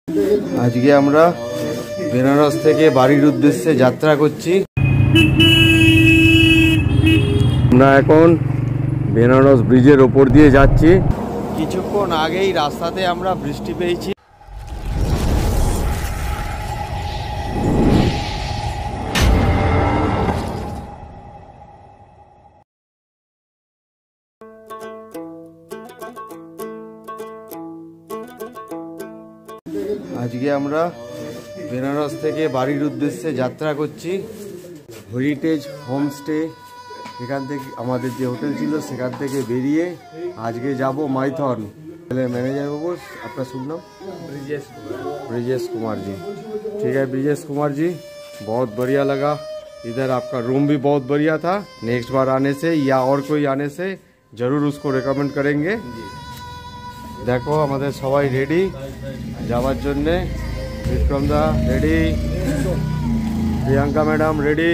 আজকে আমরা বেনারস থেকে বাড়ির উদ্দেশ্যে যাত্রা করছি। আমরা এখন বেনারস ব্রিজের ওপর দিয়ে যাচ্ছি। কিছুক্ষণ আগেই রাস্তাতে আমরা বৃষ্টি পেয়েছি। আজকে আমরা বেনারস থেকে বাড়ির উদ্দেশ্যে যাত্রা করছি। হেরিটেজ হোমস্টে, এখান থেকে আমাদের যে হোটেল ছিল সেখান থেকে বেরিয়ে আজকে যাব माइथन। मैनेजर बाबू आपका शुभ नाम? ब्रिजेश कुमार जी। ठीक है ब्रिजेश कुमार जी, बहुत बढ़िया लगा। इधर आपका रूम भी बहुत बढ़िया था। नेक्स्ट बार आने से या और कोई आने से जरूर उसको रेकमेंड करेंगे। देखो हमारे सबाई रेडी যাওয়ার জন্য। বিক্রম দা ready, Priyanka madam ready,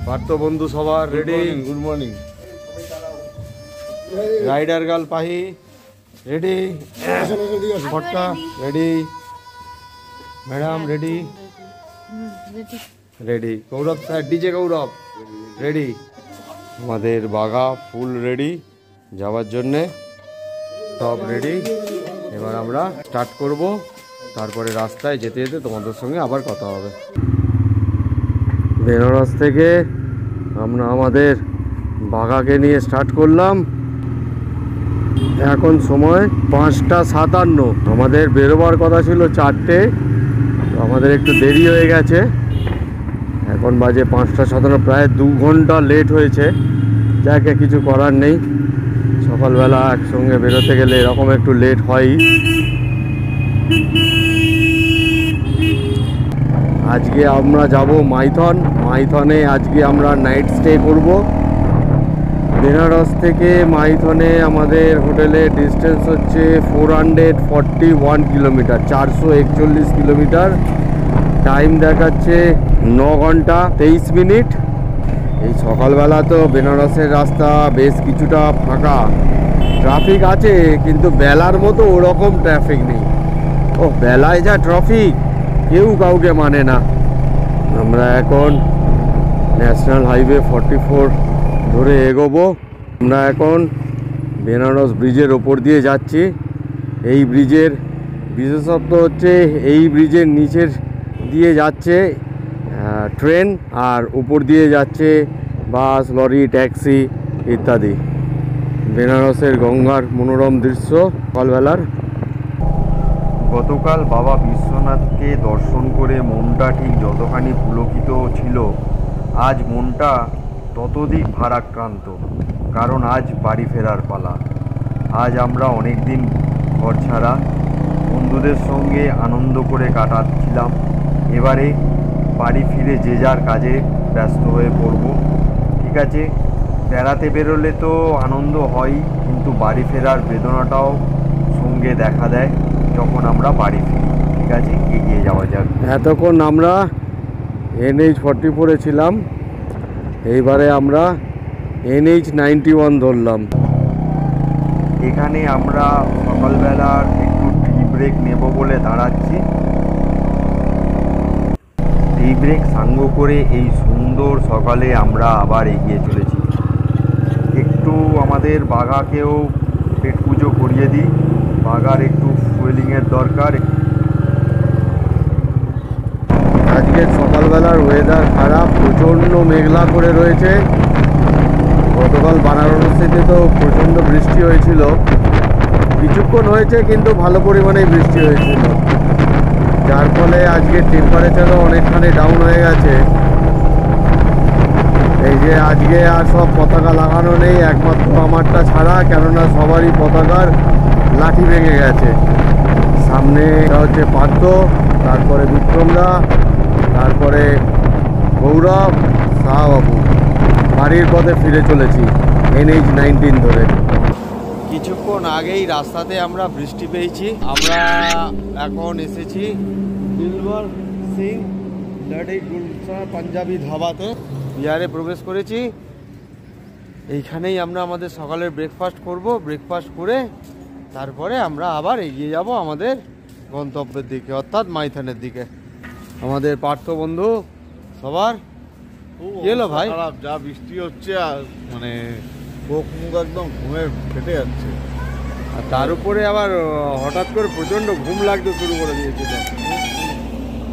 Partha বন্ধু সবার ready. Good morning. Rider girl Pahi ready, ফটকা ready, madam ready ready, Gaurav sir DJ Gaurav ready. আমাদের বাঘা ফুল রেডি যাওয়ার জন্যে, সব রেডি। এবার আমরা স্টার্ট করব, তারপরে রাস্তায় যেতে যেতে তোমাদের সঙ্গে আবার কথা হবে। বেনারস থেকে আমরা আমাদের বাঘাকে নিয়ে স্টার্ট করলাম। এখন সময় 5টা 57। আমাদের বেরোবার কথা ছিল 4টে, আমাদের একটু দেরি হয়ে গেছে। এখন বাজে 5টা 57, প্রায় 2 ঘন্টা লেট হয়েছে। যাকে কিছু করার নেই, সকালবেলা একসঙ্গে বেরোতে গেলে এরকম একটু লেট হয়ই। আজকে আমরা যাব মাইথন। মাইথনে আজকে আমরা নাইট স্টে করব। বেনারস থেকে মাইথনে আমাদের হোটেলের ডিস্টেন্স হচ্ছে 441 কিলোমিটার, 441 কিলোমিটার। টাইম দেখাচ্ছে 9 ঘন্টা 23 মিনিট। এই সকালবেলা তো বেনারসের রাস্তা বেশ কিছুটা ফাঁকা, ট্রাফিক আছে কিন্তু বেলার মতো ওরকম ট্রাফিক নেই। ও বেলায় যা ট্রাফিক, কেউ কাউকে মানে না। আমরা এখন ন্যাশনাল হাইওয়ে 44 ধরে এগোবো। আমরা এখন বেনারস ব্রিজের ওপর দিয়ে যাচ্ছি। এই ব্রিজের বিশেষত্ব হচ্ছে এই ব্রিজের নিচের দিয়ে যাচ্ছে ট্রেন, আর উপর দিয়ে যাচ্ছে বাস, লরি, ট্যাক্সি ইত্যাদি। বেনারসের গঙ্গার মনোরম দৃশ্য সকালবেলার। গতকাল বাবা বিশ্বনাথকে দর্শন করে মনটা ঠিক যতখানি পুলকিত ছিল, আজ মনটা ততোধিক ভারাক্রান্ত। কারণ আজ বাড়ি ফেরার পালা। আজ আমরা অনেক দিন ঘর ছাড়া বন্ধুদের সঙ্গে আনন্দ করে কাটাচ্ছিলাম। এবারে বাড়ি ফিরে যে যার কাজে ব্যস্ত হয়ে পড়ব। ঠিক আছে, বেড়াতে বেরোলে তো আনন্দ হয়, কিন্তু বাড়ি ফেরার বেদনাটাও সঙ্গে দেখা দেয় যখন আমরা বাড়ি ফিরি। ঠিক আছে, এগিয়ে যাওয়া যাক। এতক্ষণ আমরা NH 44-এ ছিলাম, এইবারে আমরা NH 91 ধরলাম। এখানে আমরা সকালবেলার একটু টি ব্রেক নেব বলে দাঁড়াচ্ছি। টি ব্রেক সাঙ্গ করে এই সুন্দর সকালে আমরা আবার এগিয়ে চলেছি। একটু আমাদের বাঘাকেও পেট পুজো করিয়ে দিই, বাঘার একটু ফুয়েলিংয়ের দরকার। আজকের সকালবেলার ওয়েদার খারাপ, প্রচণ্ড মেঘলা করে রয়েছে। গতকাল বারাণসীতে তো প্রচণ্ড বৃষ্টি হয়েছিল, কিছুক্ষণ হয়েছে কিন্তু ভালো পরিমাণেই বৃষ্টি হয়েছিল, যার ফলে আজকে টেম্পারেচারও অনেকখানি ডাউন হয়ে গেছে। এই যে আজকে আর সব পতাকা লাগানো নেই, একমাত্র আমারটা ছাড়া, কেননা সবারই পতাকার লাঠি ভেঙে গেছে। সামনে হচ্ছে পার্থ, তারপরে বিক্রমদা, তারপরে গৌরব, শাহবাবু। বাড়ির পথে ফিরে চলেছি NH 19 ধরে। কিছুক্ষণ আগেই রাস্তাতে আমরা বৃষ্টি পেয়েছি। আমরা এখন এসেছি দিলবার সিং লাডি গুলশা পাঞ্জাবি ধাবাতে। বিহারে প্রবেশ করেছি। এইখানেই আমরা আমাদের সকালের ব্রেকফাস্ট করব। ব্রেকফাস্ট করে তারপরে আমরা আবার এগিয়ে যাব আমাদের গন্তব্যের দিকে, অর্থাৎ মাইথনের দিকে। আমাদের পার্থ বন্ধু সবার কি হলো ভাই? খারাপ, যা বৃষ্টি হচ্ছে আর মানে চোখ মুখ একদম ঘুমে ফেটে যাচ্ছে। আর তার উপরে আবার হঠাৎ করে প্রচণ্ড ঘুম লাগতে শুরু করে দিয়েছিল।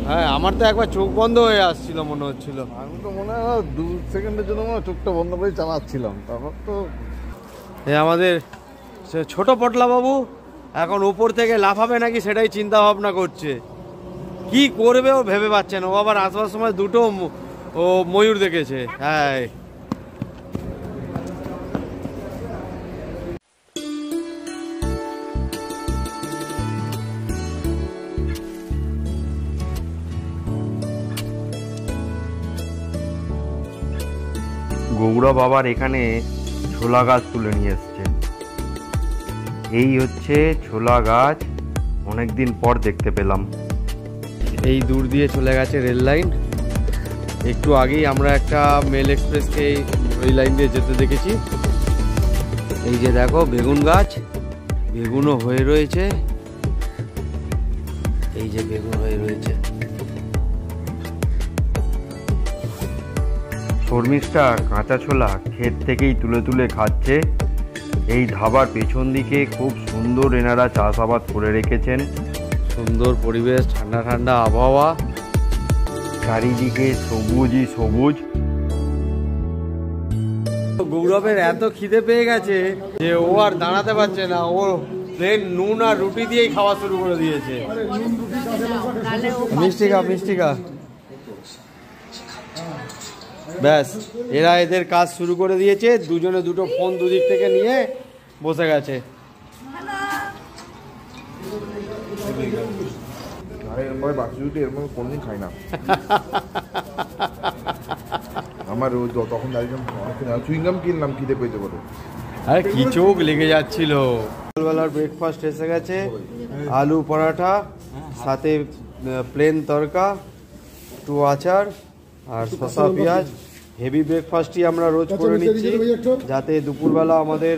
হ্যাঁ, আমার তো একবার চোখ বন্ধ হয়ে আসছিল মনে হচ্ছিল। আমি তো মনে হয় 2 সেকেন্ডের জন্য মনে হয় চোখটা বন্ধ করে চালাচ্ছিলাম, তারপর তো আমাদের ছোট পটলা বাবু এখন উপর থেকে লাফাবে নাকি সেটাই চিন্তা ভাবনা করছে। কি করবে ও ভেবে পাচ্ছে না। ও আবার আসবার সময় দুটো ও ময়ূর দেখেছে। হ্যাঁ, গৌড়া বাবার এখানে ছোলা গাছ তুলে নিয়ে এসছে। এই হচ্ছে ছোলা গাছ, অনেকদিন পর দেখতে পেলাম। এই দূর দিয়ে চলে গেছে রেল লাইন। একটু আগেই আমরা একটা মেল এক্সপ্রেসকে ওই লাইন দিয়ে যেতে দেখেছি। এই যে দেখো বেগুন গাছ, বেগুনও হয়ে রয়েছে। এই যে বেগুন হয়ে রয়েছে। শর্মিষ্ঠা কাঁচা ছোলা ক্ষেত থেকেই তুলে তুলে খাচ্ছে। এই ধাবার পেছন দিকে খুব সুন্দর এনারা চাষাবাদ করে রেখেছেন। সুন্দর পরিবেশ, ঠান্ডা ঠান্ডা আবহাওয়া, চারিদিকে সবুজই সবুজ। গৌরবের এত খিদে পেয়ে গেছে যে ও আর দাঁড়াতে পারছে না। ও প্লেন নুন আর রুটি দিয়েই খাওয়া শুরু করে দিয়েছে। মিষ্টি খা। ব্যাস, এরা এদের কাজ শুরু করে দিয়েছে। দুজনে দুটো ফোন দুদিক থেকে নিয়ে বসে গেছে। কোনদিন খাই না আমার তখন চুইংগাম কিনলাম খিদে পেতে বলে। আরে কি চোখ লেগে যাচ্ছিল। সকালবেলার ব্রেকফাস্ট এসে গেছে। আলু পরাঠা, সাথে প্লেন তরকা, একটু আচার আর শসা পেঁয়াজ। হেভি ব্রেকফাস্টই আমরা রোজ করে নিচ্ছি, যাতে দুপুরবেলা আমাদের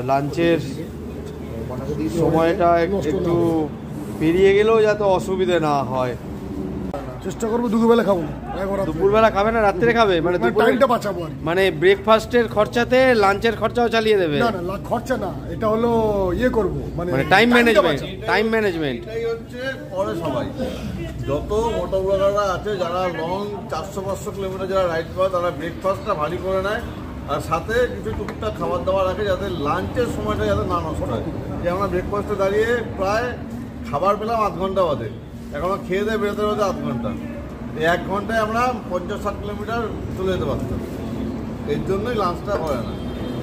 লাঞ্চের সময়টা একটু পেরিয়ে গেলেও যাতে অসুবিধে না হয়। চেষ্টা করবো দুপুরবেলা খাবো। দুপুরবেলা খাবে না, রাত্রে খাবে? মানে টাইমটা বাঁচাবো। মানে ব্রেকফাস্টের খরচাতে লাঞ্চের খরচাও চালিয়ে দেবে? না, খরচা না, এটা হলো ইয়ে করবো মানে টাইম ম্যানেজমেন্ট। টাইম ম্যানেজমেন্ট এটাই হচ্ছে পরে সবাই যত মোটর ব্লগাররা আছে যারা লং 400-500 কিলোমিটার যারা রাইড করে তারা ব্রেকফাস্টটা ভারী করে নেয়, আর সাথে কিছু টুকটাক খাবার দাবার রাখে যাতে লাঞ্চের সময়টা যাতে না নষ্ট হয়। যে আমরা ব্রেকফাস্টে দাঁড়িয়ে প্রায় খাবার পেলাম 8 ঘন্টা বাদে, এখন খেয়ে দিয়ে বেরোতে বেরোতে 8 ঘন্টা। এই 1 ঘন্টায় আমরা 50-60 কিলোমিটার চলে যেতে পারতাম। এর জন্যই লাঞ্চটা করে না।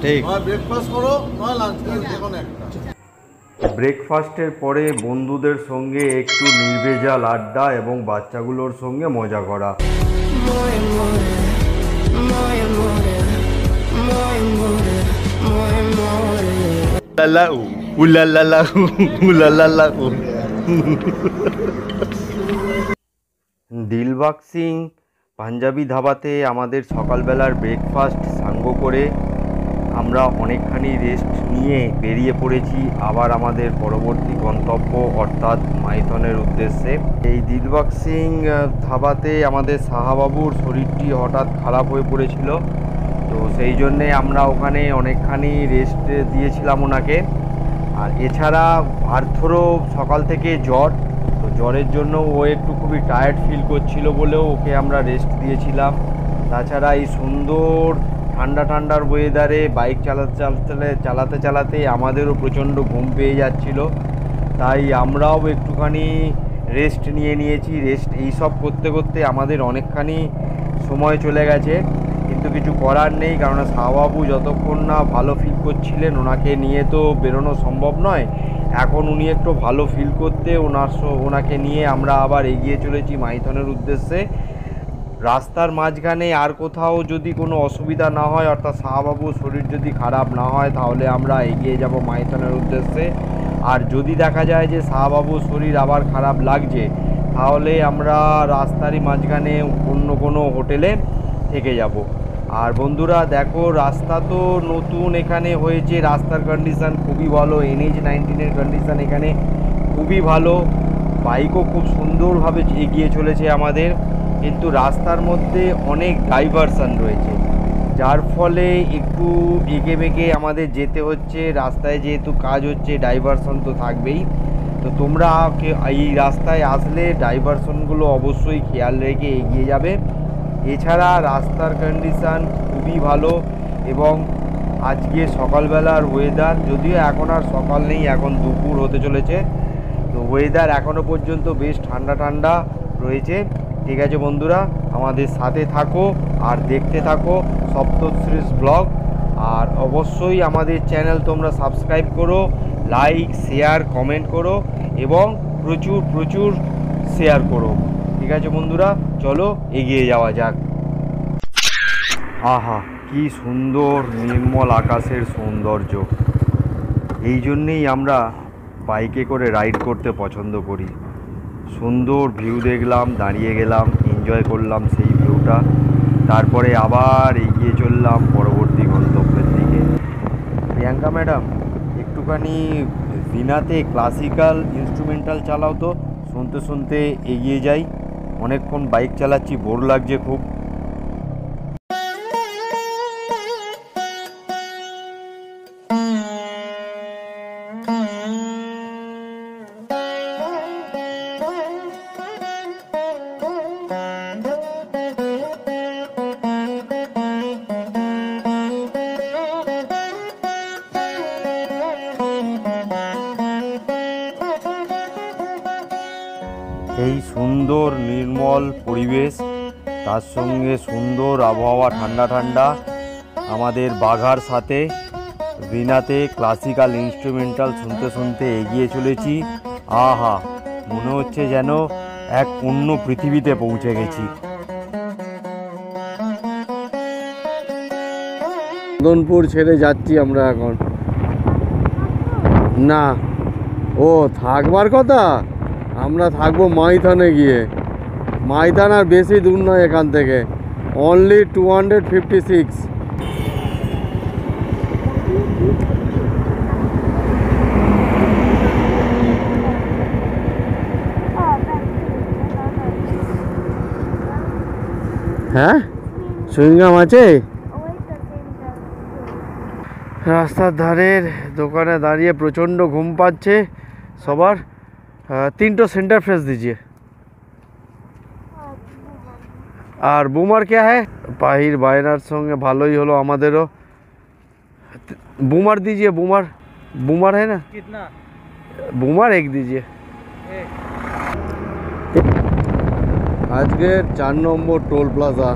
ঠিক, নয় ব্রেকফাস্ট করো নয় লাঞ্চ করো, যে কোনো একটা। ব্রেকফাস্টের পরে বন্ধুদের সঙ্গে একটু নির্ভেজাল আড্ডা এবং বাচ্চাগুলোর সঙ্গে মজা করা। দিলবাগ সিং পাঞ্জাবি ধাবাতে আমাদের সকালবেলার ব্রেকফাস্ট সাঙ্গ করে আমরা অনেকখানি রেস্ট নিয়ে বেরিয়ে পড়েছি আবার আমাদের পরবর্তী গন্তব্য অর্থাৎ মাইথনের উদ্দেশ্যে। এই দিলবাগ সিং ধাবাতে আমাদের সাহাবাবুর শরীরটি হঠাৎ খারাপ হয়ে পড়েছিল, তো সেই জন্যে আমরা ওখানে অনেকখানি রেস্ট দিয়েছিলাম ওনাকে। আর এছাড়া পার্থরও সকাল থেকে জ্বর, তো জ্বরের জন্য ও একটু খুবই টায়ার্ড ফিল করছিল বলেও ওকে আমরা রেস্ট দিয়েছিলাম। তাছাড়া এই সুন্দর ঠান্ডা ঠান্ডার ওয়েদারে বাইক চালাতে চালাতে আমাদেরও প্রচণ্ড ঘুম পেয়ে যাচ্ছিল, তাই আমরাও একটুখানি রেস্ট নিয়েছি। রেস্ট এইসব করতে করতে আমাদের অনেকখানি সময় চলে গেছে, কিন্তু কিছু করার নেই, কারণ শাহবাবু যতক্ষণ না ভালো ফিল করছিলেন ওনাকে নিয়ে তো বেরোনো সম্ভব নয়। এখন উনি একটু ভালো ফিল করতে ওনাকে নিয়ে আমরা আবার এগিয়ে চলেছি মাইথনের উদ্দেশ্যে। রাস্তার মাঝখানে আর কোথাও যদি কোনো অসুবিধা না হয়, অর্থাৎ শাহবাবুর শরীর যদি খারাপ না হয়, তাহলে আমরা এগিয়ে যাব মাইথনের উদ্দেশ্যে। আর যদি দেখা যায় যে শাহবাবুর শরীর আবার খারাপ লাগছে, তাহলে আমরা রাস্তারই মাঝখানে অন্য কোনো হোটেলে থেকে যাব। আর বন্ধুরা দেখো, রাস্তা তো নতুন এখানে হয়েছে, রাস্তার কন্ডিশান খুবই ভালো। NH-19 কন্ডিশান এখানে খুবই ভালো। বাইকও খুব সুন্দরভাবে এগিয়ে চলেছে আমাদের, কিন্তু রাস্তার মধ্যে অনেক ডাইভারশন রয়েছে, যার ফলে একটু এঁকে বেঁকে আমাদের যেতে হচ্ছে। রাস্তায় যেহেতু কাজ হচ্ছে, ডাইভারশন তো থাকবেই। তো তোমরা এই রাস্তায় আসলে ডাইভারশনগুলো অবশ্যই খেয়াল রেখে এগিয়ে যাবে। এছাড়া রাস্তার কন্ডিশান খুবই ভালো, এবং আজকে সকালবেলার ওয়েদার, যদিও এখন আর সকাল নেই, এখন দুপুর হতে চলেছে, তো ওয়েদার এখনও পর্যন্ত বেশ ঠান্ডা ঠান্ডা রয়েছে। ঠিক আছে বন্ধুরা, আমাদের সাথে থাকো আর দেখতে থাকো সপ্তশ্রী ব্লগ। আর অবশ্যই আমাদের চ্যানেল তোমরা সাবস্ক্রাইব করো, লাইক শেয়ার কমেন্ট করো এবং প্রচুর প্রচুর শেয়ার করো। ঠিক আছে বন্ধুরা, চলো এগিয়ে যাওয়া যাক। আহা, কি সুন্দর নির্মল আকাশের সৌন্দর্য! এই জন্যেই আমরা বাইকে করে রাইড করতে পছন্দ করি। সুন্দর ভিউ দেখলাম, দাঁড়িয়ে গেলাম, এনজয় করলাম সেই ভিউটা, তারপরে আবার এগিয়ে চললাম পরবর্তী গন্তব্যের দিকে। প্রিয়াঙ্কা ম্যাডাম, একটুখানি ভিনাতে ক্লাসিক্যাল ইনস্ট্রুমেন্টাল চালাও তো, শুনতে শুনতে এগিয়ে যাই। অনেকক্ষণ বাইক চালাচ্ছি, বোর লাগছে খুব। এই সুন্দর নির্মল পরিবেশ, তার সঙ্গে সুন্দর আবহাওয়া, ঠান্ডা ঠান্ডা, আমাদের বাঘার সাথে ভিনাতে ক্লাসিক্যাল ইনস্ট্রুমেন্টাল শুনতে শুনতে এগিয়ে চলেছি। আহা, মনে হচ্ছে যেন এক অন্য পৃথিবীতে পৌঁছে গেছি। মদনপুর ছেড়ে যাচ্ছি আমরা এখন। না, ও থাকবার কথা, আমরা থাকবো মাইথনে গিয়ে। মাইথন আর বেশি দূর নয় এখান থেকে, অনলি 256। হ্যাঁ, সুইংগাম আছে। রাস্তার ধারের দোকানে দাঁড়িয়ে প্রচণ্ড ঘুম পাচ্ছে সবার। 3 सेंटर फ्रेश दीजिए। আর বুমার কে হ্যাঁ, পাহির বায়নার সঙ্গে ভালোই হলো আমাদেরও। বুমার दीजिए, বুমার বুমার है ना, कितना বুমার एक दीजिए। আজকে 4 নম্বর টোল প্লাজা।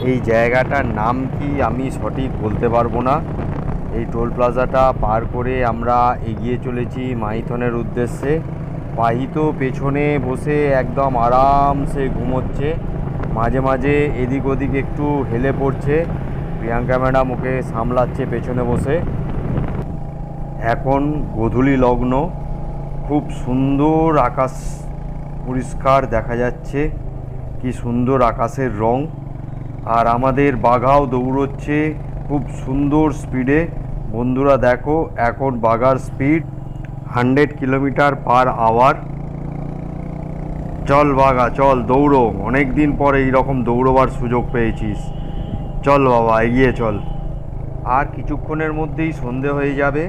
এই জায়গাটার নাম কি আমি সঠিক বলতে পারবো না। এই টোল প্লাজাটা পার করে আমরা এগিয়ে চলেছি মাইথনের উদ্দেশ্যে। পাহি তো পেছনে বসে একদম আরামসে ঘুমোচ্ছে, মাঝে মাঝে এদিক ওদিক একটু হেলে পড়ছে। প্রিয়াঙ্কা ম্যাডাম ওকে সামলাচ্ছে পেছনে বসে। এখন গোধূলি লগ্ন, খুব সুন্দর আকাশ, পরিষ্কার দেখা যাচ্ছে, কি সুন্দর আকাশের রং। আর আমাদের বাঘাও দৌড়চ্ছে খুব সুন্দর স্পিডে। বন্ধুরা দেখো, এখন বাঘার স্পিড 100 কিলোমিটার/আওয়ার। চল বাঘা, চল দৌড়ো, অনেক দিন পরে এইরকম দৌড়োবার সুযোগ পেয়েছিস। চল বাবা, এগিয়ে চল। আর কিছুক্ষণের মধ্যেই সন্ধে হয়ে যাবে।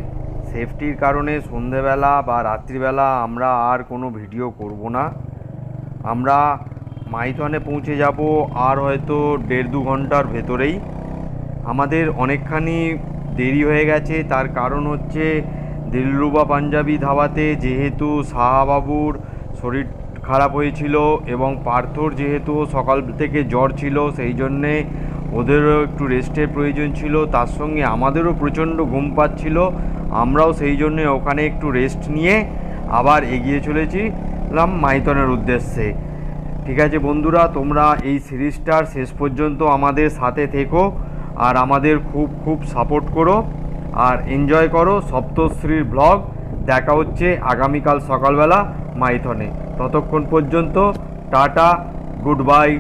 সেফটির কারণে সন্ধেবেলা বা রাত্রিবেলা আমরা আর কোনো ভিডিও করব না। আমরা মাইথনে পৌঁছে যাব আর হয়তো 1.5-2 ঘন্টার ভেতরেই। আমাদের অনেকখানি দেরি হয়ে গেছে, তার কারণ হচ্ছে দিলরুবা পাঞ্জাবি ধাবাতে যেহেতু সাহাবাবুর শরীর খারাপ হয়েছিল এবং পার্থর যেহেতু সকাল থেকে জ্বর ছিল, সেই জন্যে ওদেরও একটু রেস্টের প্রয়োজন ছিল, তার সঙ্গে আমাদেরও প্রচণ্ড ঘুম পাচ্ছিল। আমরাও সেই জন্যে ওখানে একটু রেস্ট নিয়ে আবার এগিয়ে চলেছিলাম মাইথনের উদ্দেশ্যে। ঠিক আছে বন্ধুরা, তোমরা এই সিরিজটার শেষ পর্যন্ত আমাদের সাথে থেকো আর আমাদের খুব খুব সাপোর্ট করো আর এনজয় করো সপ্তশ্রীর ব্লগ। দেখা হচ্ছে আগামীকাল সকালবেলা মাইথনে। ততক্ষণ পর্যন্ত টাটা, গুড বাই।